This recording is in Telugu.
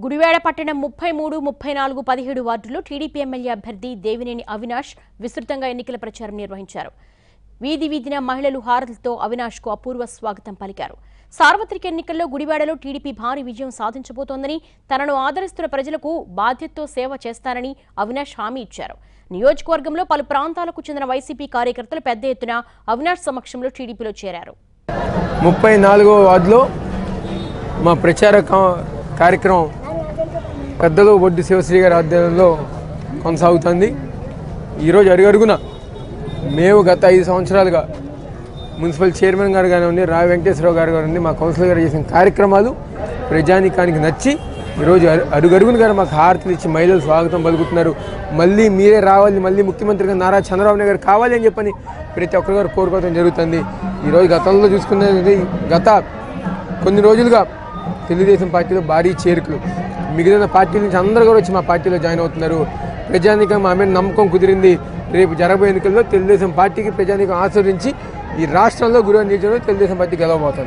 గుడివాడ పట్టణం 33, 34, 17 వార్డుల్లో టీడీపీ ఎమ్మెల్యే అభ్యర్థి దేవినేని అవినాష్ విస్తృతంగా ఎన్నికల ప్రచారం నిర్వహించారు. వీధి వీధిన మహిళలు హారతులతో అవినాష్కు అపూర్వ స్వాగతం పలికారు. సార్వత్రిక ఎన్నికల్లో గుడివాడలో టీడీపీ భారీ విజయం సాధించబోతోందని, తనను ఆదరిస్తున్న ప్రజలకు బాధ్యతతో సేవ చేస్తానని అవినాష్ హామీ ఇచ్చారు. నియోజకవర్గంలో పలు ప్రాంతాలకు చెందిన వైసీపీ కార్యకర్తలు పెద్ద ఎత్తున అవినాష్ సమక్షంలో టీడీపీలో చేరారు. 34వ వార్డులో మా ప్రచార కార్యక్రమం పెద్దలు బొడ్డి శివశ్రీ గారి ఆధ్వర్యంలో కొనసాగుతుంది. ఈరోజు అడుగడుగున మేము గత 5 సంవత్సరాలుగా మున్సిపల్ చైర్మన్ గారు కానివ్వండి, రావి వెంకటేశ్వరరావు గారు కానివ్వండి, మా కౌన్సిలర్ గారు చేసిన కార్యక్రమాలు ప్రజానీకానికి నచ్చి ఈరోజు అడుగడుగున గారు మాకు హారతులు ఇచ్చి మహిళలు స్వాగతం పలుకుతున్నారు. మళ్ళీ మీరే రావాలి, మళ్ళీ ముఖ్యమంత్రిగా నారా చంద్రబాబు నాయుడు గారు కావాలి అని చెప్పని ప్రతి ఒక్కరు గారు కోరుకోవడం జరుగుతుంది. ఈరోజు గతంలో చూసుకున్నది గత కొన్ని రోజులుగా తెలుగుదేశం పార్టీలో భారీ చేరికలు, మిగిలిన పార్టీల నుంచి అందరూ కూడా వచ్చి మా పార్టీలో జాయిన్ అవుతున్నారు. ప్రజానీకం మా మీద నమ్మకం కుదిరింది. రేపు జరగబోయే ఎన్నికల్లో తెలుగుదేశం పార్టీకి ప్రజానీకం ఆశీర్వదించి ఈ రాష్ట్రంలో గురువారం నియోజకవర్గంలో తెలుగుదేశం పార్టీ గెలవబోతుంది.